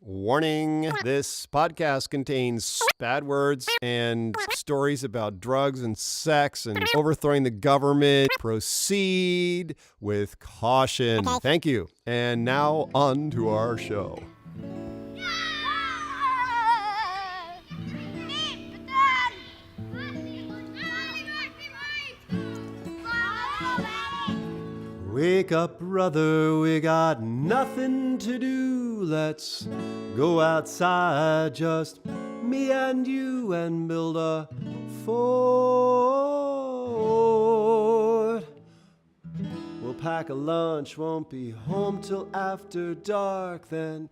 Warning, this podcast contains bad words and stories about drugs and sex and overthrowing the government. Proceed with caution. Thank you. And now on to our show. Wake up, brother, we got nothing to do. Let's go outside, just me and you, and build a fort. We'll pack a lunch, won't be home till after dark. Then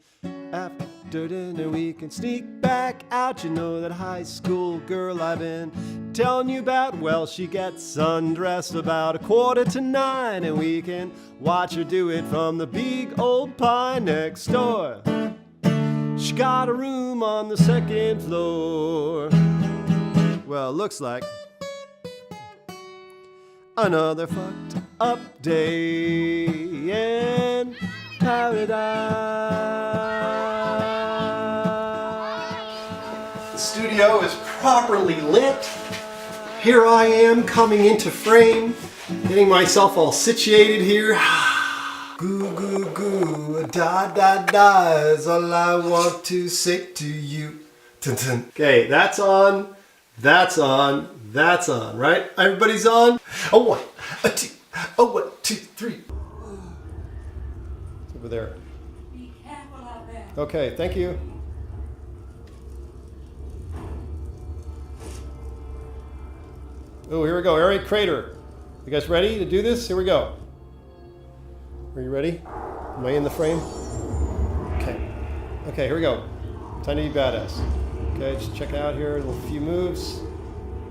after dinner we can sneak back out. You know that high school girl I've been telling you about? Well, she gets undressed about 8:45, and we can watch her do it from the big old pine next door. She got a room on the second floor. Well, looks like another fucked up day in paradise. The studio is properly lit. Here I am coming into frame, getting myself all situated here. Goo, goo, goo, da, da, da is all I want to say to you. Dun, dun. Okay, that's on, right? Everybody's on? A one, a two, a 1, 2, 3. It's over there. Be careful out there. Okay, thank you. Oh, here we go. All right, Crater. You guys ready to do this? Here we go. Are you ready? Am I in the frame? Okay. Okay, here we go. Time to be badass. Okay, just check it out here. A few moves.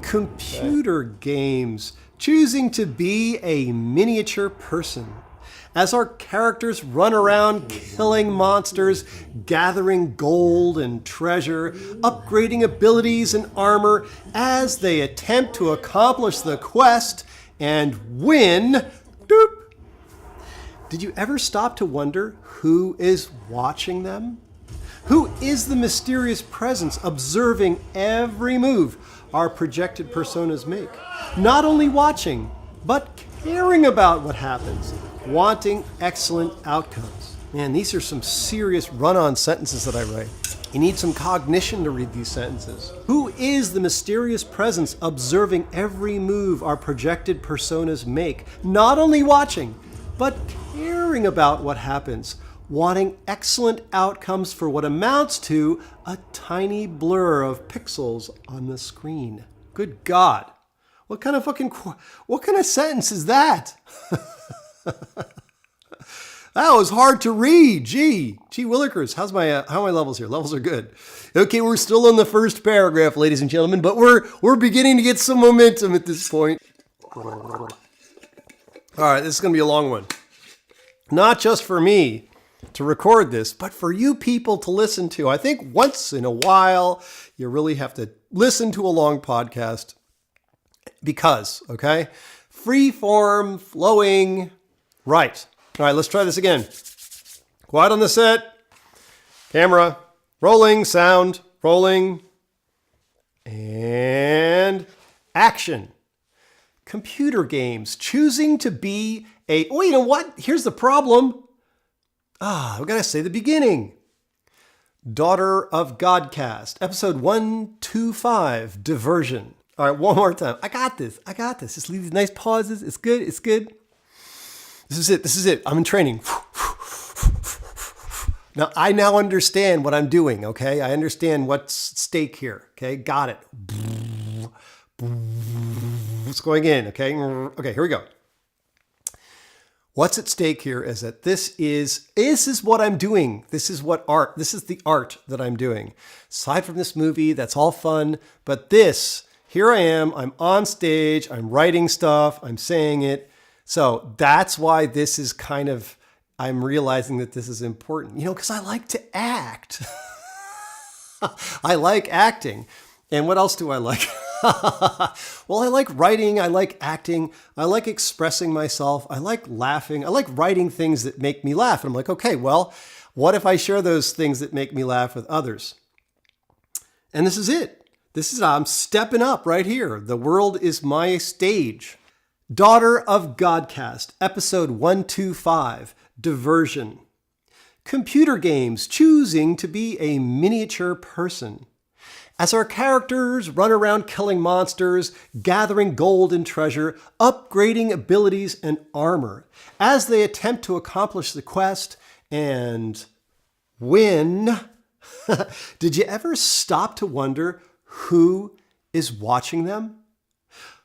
Computer games. Choosing to be a miniature person. As our characters run around killing monsters, gathering gold and treasure, upgrading abilities and armor as they attempt to accomplish the quest and win. Doop. Did you ever stop to wonder who is watching them? Who is the mysterious presence observing every move our projected personas make? Not only watching, but caring about what happens, wanting excellent outcomes. Man, these are some serious run-on sentences that I write. You need some cognition to read these sentences. Who is the mysterious presence observing every move our projected personas make? Not only watching, but caring about what happens, wanting excellent outcomes for what amounts to a tiny blur of pixels on the screen. Good God. What kind of sentence is that? That was hard to read. Gee willikers. How are my levels here? Levels are good. Okay, we're still on the first paragraph, ladies and gentlemen, but we're beginning to get some momentum at this point. All right, this is going to be a long one. Not just for me to record this, but for you people to listen to. I think once in a while, you really have to listen to a long podcast because, okay? Free form, flowing. Right. All right, let's try this again. Quiet on the set. Camera. Rolling. Sound. Rolling. And action. Computer games. Choosing to be a... Oh, you know what? Here's the problem. We gotta say the beginning. Daughter of Godcast. Episode 125. Diversion. All right, one more time. I got this. Just leave these nice pauses. It's good. This is it. I'm in training. Now, I now understand what I'm doing, okay? I understand what's at stake here, okay? Got it. It's going in, okay? Okay, here we go. What's at stake here is that this is what I'm doing. This is the art that I'm doing. Aside from this movie, that's all fun, but here I am, I'm on stage, I'm writing stuff, I'm saying it. So that's why this is I'm realizing that this is important, because I like to act. I like acting. And what else do I like? Well, I like writing. I like acting. I like expressing myself. I like laughing. I like writing things that make me laugh. And I'm like, okay, well, What if I share those things that make me laugh with others? And this is it. I'm stepping up right here. The world is my stage. Daughter of Godcast, episode 125, Diversion. Computer games choosing to be a miniature person. As our characters run around killing monsters, gathering gold and treasure, upgrading abilities and armor, as they attempt to accomplish the quest and win. Did you ever stop to wonder who is watching them?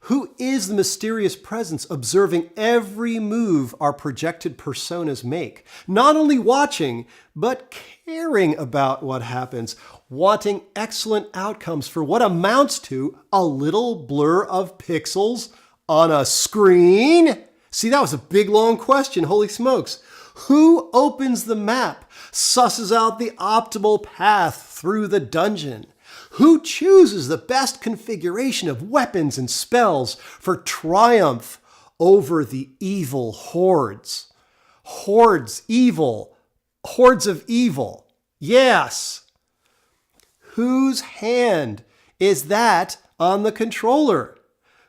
Who is the mysterious presence observing every move our projected personas make? Not only watching, but caring about what happens, wanting excellent outcomes for what amounts to a little blur of pixels on a screen? See, that was a big, long question. Holy smokes. Who opens the map, susses out the optimal path through the dungeon? Who chooses the best configuration of weapons and spells for triumph over the evil hordes? Hordes of evil. Yes. Whose hand is that on the controller?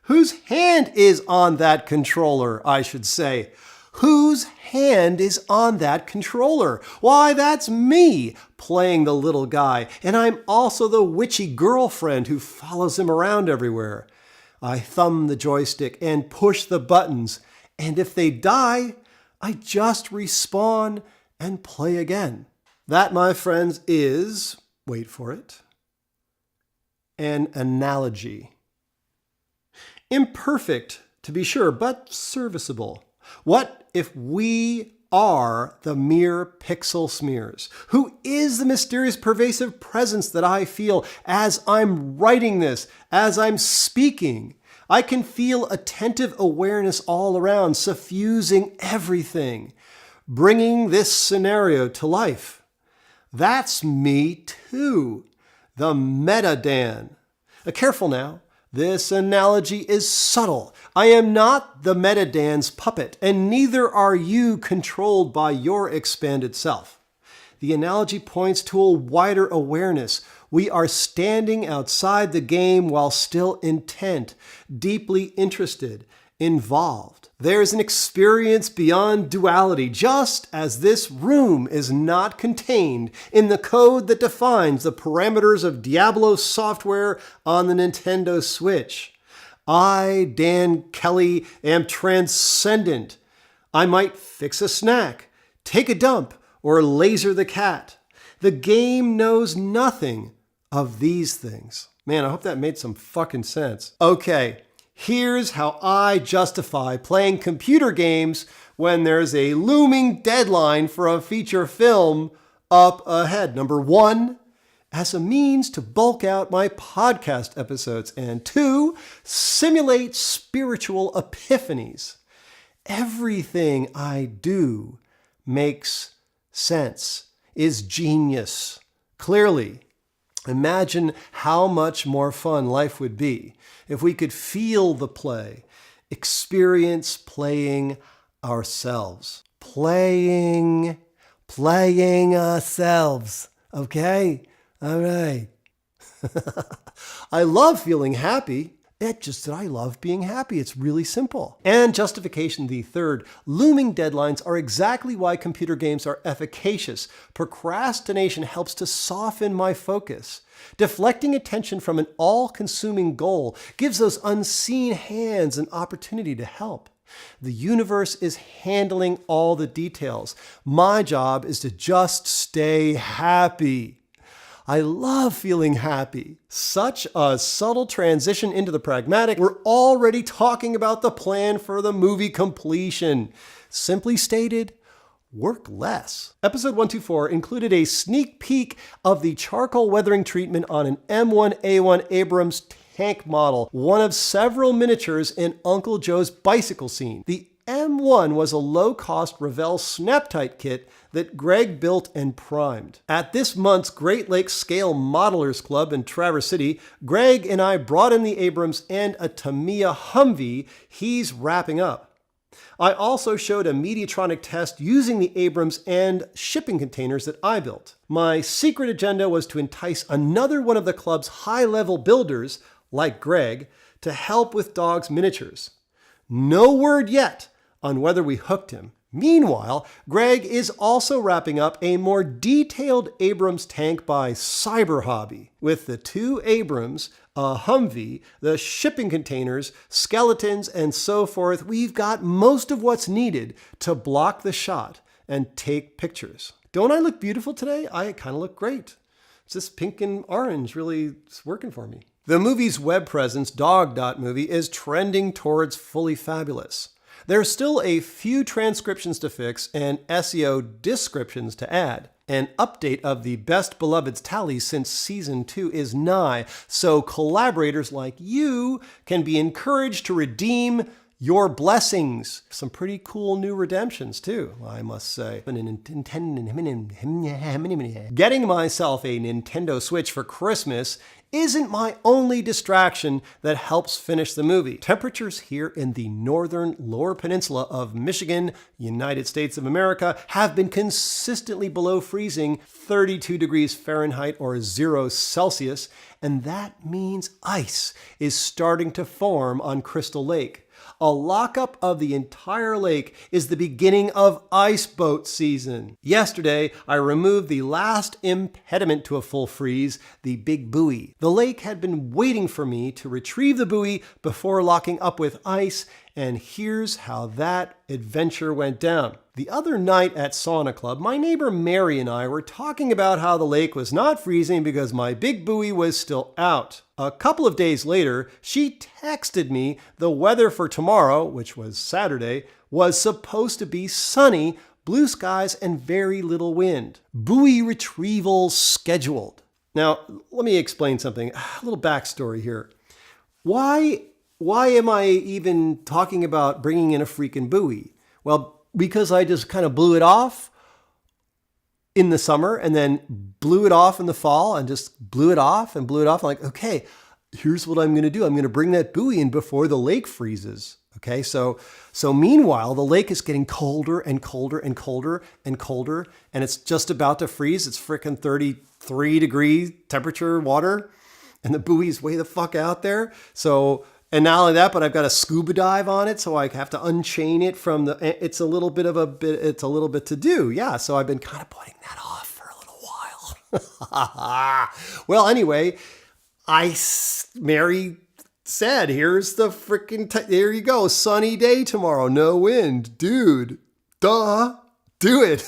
Whose hand is on that controller, I should say? Whose hand is on that controller? Why, that's me playing the little guy, and I'm also the witchy girlfriend who follows him around everywhere. I thumb the joystick and push the buttons, and if they die, I just respawn and play again. That, my friends, is, wait for it, an analogy. Imperfect, to be sure, but serviceable. What if we are the mere pixel smears? Who is the mysterious pervasive presence that I feel as I'm writing this, as I'm speaking? I can feel attentive awareness all around, suffusing everything, bringing this scenario to life. That's me too, the meta Dan. Careful now. This analogy is subtle. I am not the meta Dan's puppet, and neither are you controlled by your expanded self. The analogy points to a wider awareness. We are standing outside the game while still intent, deeply interested, involved. There's an experience beyond duality, just as this room is not contained in the code that defines the parameters of Diablo software on the Nintendo Switch. I, Dan Kelly, am transcendent. I might fix a snack, take a dump, or laser the cat. The game knows nothing of these things. Man, I hope that made some fucking sense. Okay. Here's how I justify playing computer games when there's a looming deadline for a feature film up ahead. Number one, as a means to bulk out my podcast episodes. And two, simulate spiritual epiphanies. Everything I do makes sense, is genius. Clearly, imagine how much more fun life would be if we could feel the play, experience playing ourselves. Playing ourselves. Okay? All right. I love feeling happy. It's just that I love being happy. It's really simple. And justification the third. Looming deadlines are exactly why computer games are efficacious. Procrastination helps to soften my focus. Deflecting attention from an all-consuming goal gives those unseen hands an opportunity to help. The universe is handling all the details. My job is to just stay happy. I love feeling happy. Such a subtle transition into the pragmatic. We're already talking about the plan for the movie completion. Simply stated, work less. Episode 124 included a sneak peek of the charcoal weathering treatment on an M1A1 Abrams tank model, one of several miniatures in Uncle Joe's bicycle scene. The M1 was a low-cost Revell Snap-Tight kit that Greg built and primed. At this month's Great Lakes Scale Modelers Club in Traverse City, Greg and I brought in the Abrams and a Tamiya Humvee he's wrapping up. I also showed a mediatronic test using the Abrams and shipping containers that I built. My secret agenda was to entice another one of the club's high-level builders, like Greg, to help with Dog's miniatures. No word yet on whether we hooked him. Meanwhile, Greg is also wrapping up a more detailed Abrams tank by Cyber Hobby. With the 2 Abrams, a Humvee, the shipping containers, skeletons, and so forth, we've got most of what's needed to block the shot and take pictures. Don't I look beautiful today? I kind of look great. It's this pink and orange really is working for me. The movie's web presence, Dog.movie, is trending towards fully fabulous. There's still a few transcriptions to fix and SEO descriptions to add. An update of the Best Beloveds tally since Season 2 is nigh, so collaborators like you can be encouraged to redeem your blessings. Some pretty cool new redemptions too, I must say. Getting myself a Nintendo Switch for Christmas isn't my only distraction that helps finish the movie. Temperatures here in the northern lower peninsula of Michigan, United States of America, have been consistently below freezing, 32 degrees Fahrenheit or 0 Celsius, and that means ice is starting to form on Crystal Lake. A lockup of the entire lake is the beginning of ice boat season. Yesterday, I removed the last impediment to a full freeze, the big buoy. The lake had been waiting for me to retrieve the buoy before locking up with ice, and here's how that adventure went down. The other night at Sauna Club, my neighbor Mary and I were talking about how the lake was not freezing because my big buoy was still out. A couple of days later, she texted me the weather for tomorrow, which was Saturday, was supposed to be sunny, blue skies, and very little wind. Buoy retrieval scheduled. Now, let me explain something. A little backstory here. Why am I even talking about bringing in a freaking buoy? Well, because I just kind of blew it off in the summer and then blew it off in the fall and just blew it off. I'm like, okay, here's what I'm going to do. I'm going to bring that buoy in before the lake freezes. Okay, so meanwhile, the lake is getting colder and colder and colder and colder, and it's just about to freeze. It's freaking 33 degree temperature water, and the buoy's way the fuck out there. So, and not only that, but I've got a scuba dive on it, so I have to unchain it from the, it's a little bit to do. Yeah, so I've been kind of putting that off for a little while. Well, anyway, Mary said, here's the freaking, there you go, sunny day tomorrow, no wind. Dude, duh, do it.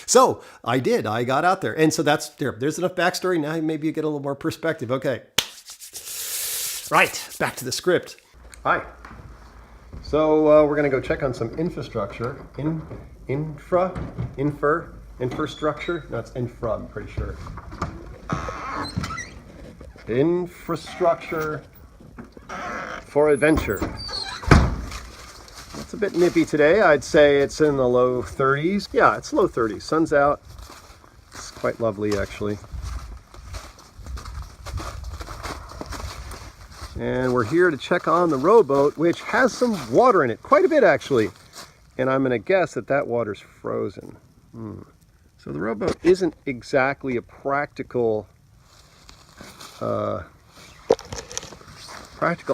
So I did, I got out there. And so there's enough backstory. Now maybe you get a little more perspective. Okay. Right, back to the script. Hi. So we're going to go check on some infrastructure. Infrastructure? No, it's infra, I'm pretty sure. Infrastructure for adventure. It's a bit nippy today. I'd say it's in the low 30s. Yeah, it's low 30s. Sun's out. It's quite lovely, actually. And we're here to check on the rowboat, which has some water in it. Quite a bit, actually. And I'm going to guess that water's frozen. So the rowboat isn't exactly a practical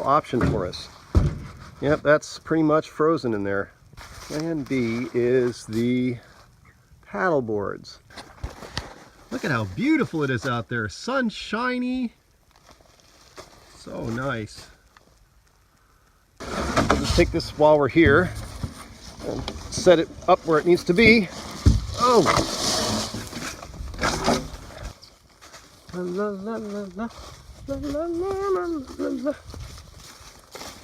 option for us. Yep, that's pretty much frozen in there. Plan B is the paddle boards. Look at how beautiful it is out there. Sunshiny. So nice. We'll just take this while we're here and set it up where it needs to be. Oh! La, la, la, la. La, la, la, la, la.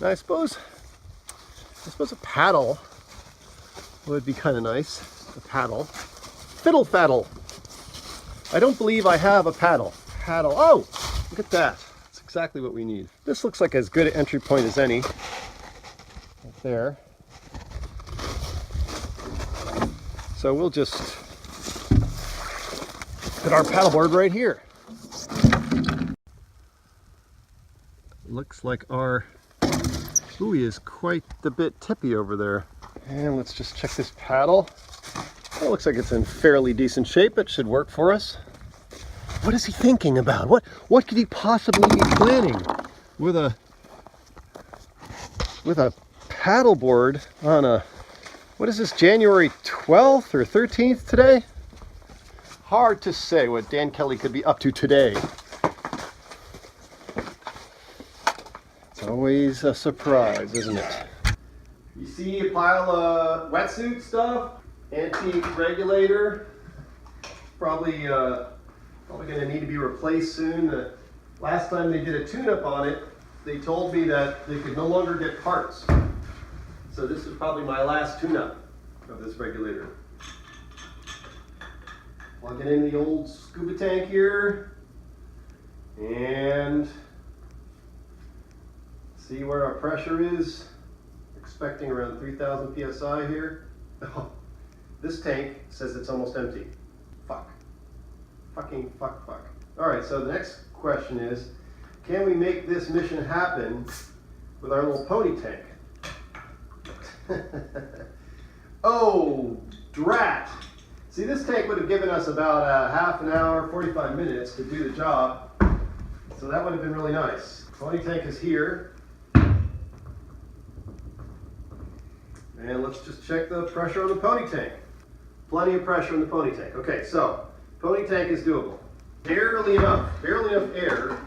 Now I suppose a paddle would be kind of nice. A paddle. Fiddle faddle. I don't believe I have a paddle. Oh! Look at that. That's exactly what we need. This looks like as good an entry point as any. Right there. So we'll just put our paddleboard right here. Looks like our buoy is quite a bit tippy over there. And let's just check this paddle. It looks like it's in fairly decent shape. It should work for us. What is he thinking about? What could he possibly be planning with a paddleboard on a, what is this, January 12th or 13th today? Hard to say what Dan Kelly could be up to today. It's always a surprise, isn't it? You see a pile of wetsuit stuff, antique regulator, probably going to need to be replaced soon. The last time they did a tune-up on it, they told me that they could no longer get parts. So this is probably my last tune-up of this regulator. Plug it in the old scuba tank here and see where our pressure is. Expecting around 3,000 psi here. Oh, this tank says it's almost empty. Fuck. Fucking fuck. All right, so the next question is, can we make this mission happen with our little pony tank? Oh, drat. See, this tank would have given us about half an hour, 45 minutes to do the job. So that would have been really nice. Pony tank is here. And let's just check the pressure on the pony tank. Plenty of pressure in the pony tank. Okay, so pony tank is doable. Barely enough air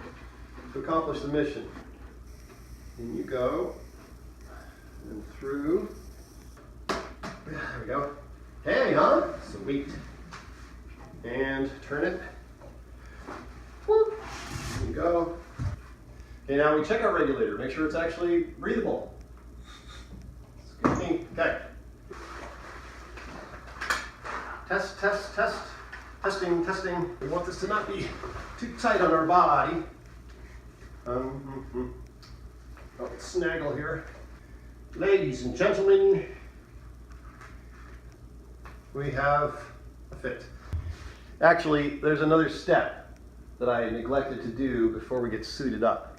to accomplish the mission. In you go, and through. There we go. Hang on. Sweet. And turn it. Whoop. There you go. Okay, now we check our regulator. Make sure it's actually breathable. Excuse me. Okay. Test. Testing. We want this to not be too tight on our body. Oh, snaggle here. Ladies and gentlemen, we have a fit. Actually, there's another step that I neglected to do before we get suited up.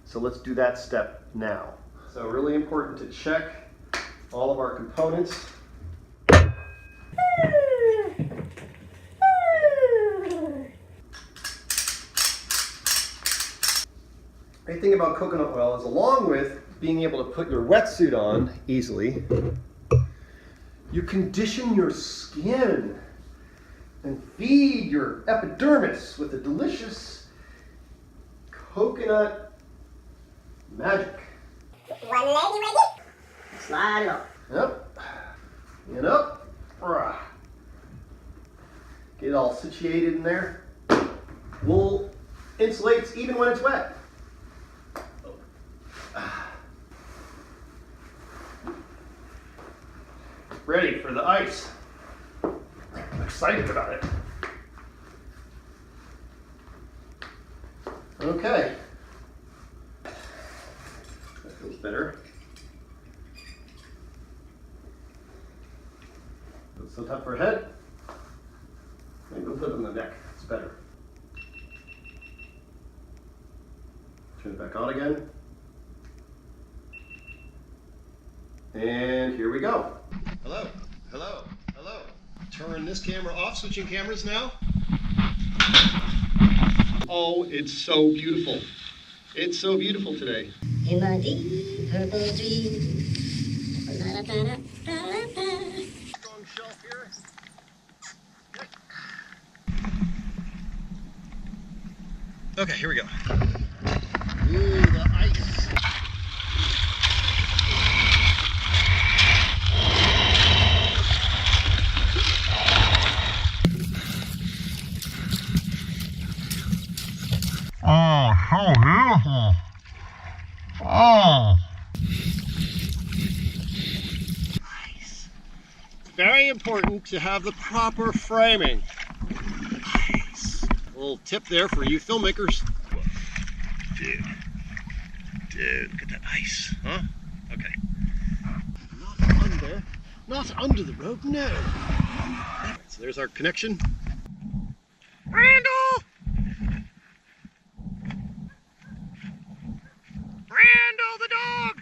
So let's do that step now. So really important to check all of our components. Great thing about coconut oil is, along with being able to put your wetsuit on easily, you condition your skin and feed your epidermis with a delicious coconut magic. One leg ready? Slide it up. Yep. And up. Get it all situated in there. Wool insulates even when it's wet. Ready for the ice. I'm excited about it. Okay. That feels better. Put some top for her head. Maybe we'll put it on the neck. It's better. Turn it back on again. And here we go. Hello. Turn this camera off, switching cameras now. Oh, it's so beautiful. It's so beautiful today. In my deep purple dream. Strong shelf here. Okay, here we go. Ooh, the ice. Oh, so beautiful. Oh. Nice. Very important to have the proper framing. Nice. A little tip there for you filmmakers. Dude, look at that ice, huh? Okay. Not under the rope, no. So there's our connection. Randall! Randall the dog!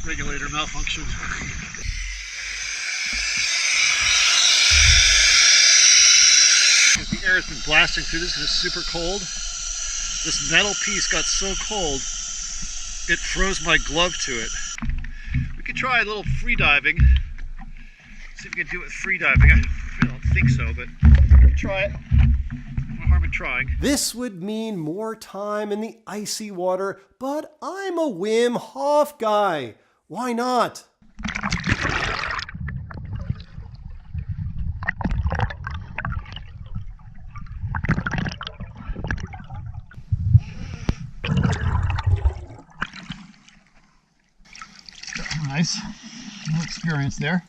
regulator malfunction. The air has been blasting through this and it's super cold. This metal piece got so cold, it froze my glove to it. We could try a little free diving. See if we can do it with free diving. I don't think so, but we can try it. No harm in trying. This would mean more time in the icy water, but I'm a Wim Hof guy. Why not? Nice. New experience there.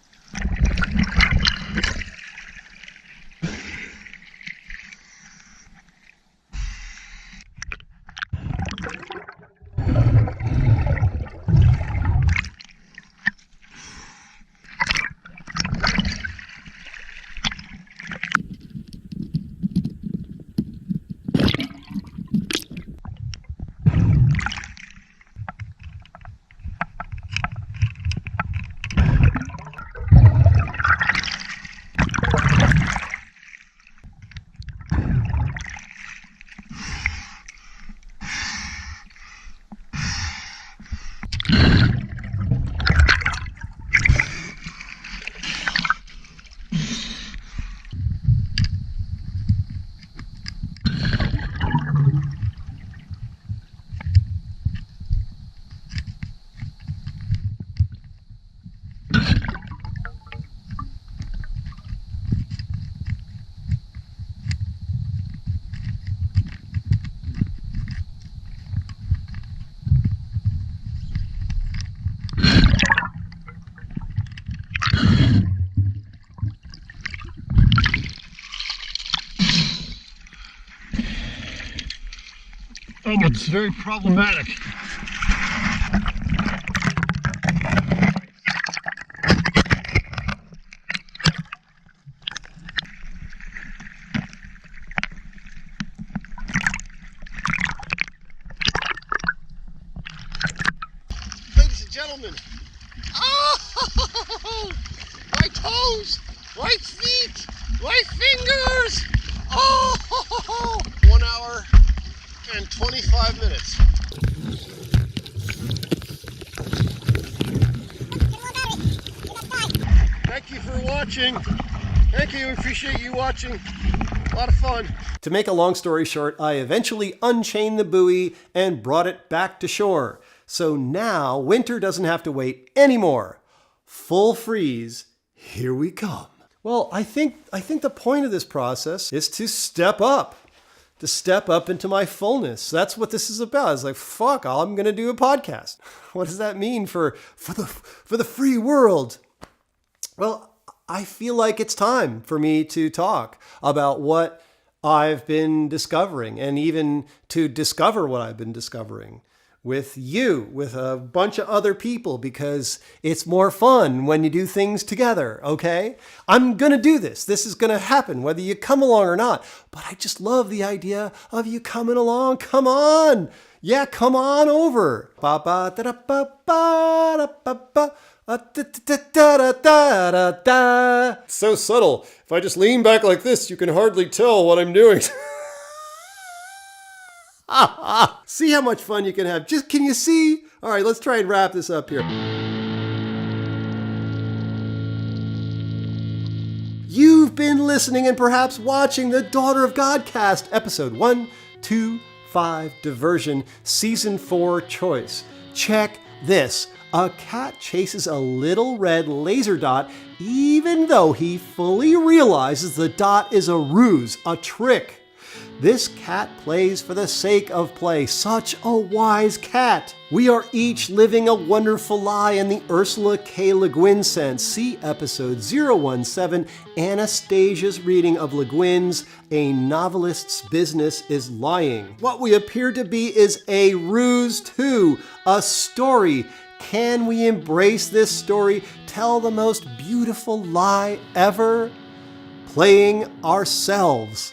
Oh, it's very problematic. Ladies and gentlemen, oh, my toes, my feet, my fingers, oh, 1 hour and 25 minutes. Thank you for watching. Thank you, appreciate you watching. A lot of fun. To make a long story short, I eventually unchained the buoy and brought it back to shore. So now winter doesn't have to wait anymore. Full freeze, here we come. Well, I think the point of this process is to step up. To step up into my fullness. That's what this is about. It's like, fuck, I'm going to do a podcast. What does that mean for the free world? Well, I feel like it's time for me to talk about what I've been discovering and even to discover what I've been discovering with you, with a bunch of other people, because it's more fun when you do things together, okay? I'm gonna do this. This is gonna happen, whether you come along or not. But I just love the idea of you coming along. Come on. Yeah, come on over. It's so subtle. If I just lean back like this, you can hardly tell what I'm doing. See how much fun you can have. Just, can you see? All right, let's try and wrap this up here. You've been listening and perhaps watching the Daughter of Godcast, episode 125, Diversion, season 4 choice. Check this. A cat chases a little red laser dot even though he fully realizes the dot is a ruse, a trick. This cat plays for the sake of play. Such a wise cat. We are each living a wonderful lie in the Ursula K. Le Guin sense. See episode 017, Anastasia's reading of Le Guin's A Novelist's Business is Lying. What we appear to be is a ruse too, a story. Can we embrace this story? Tell the most beautiful lie ever? Playing ourselves.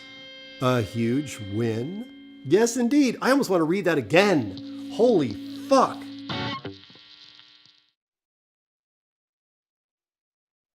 A huge win? Yes, indeed. I almost want to read that again. Holy fuck.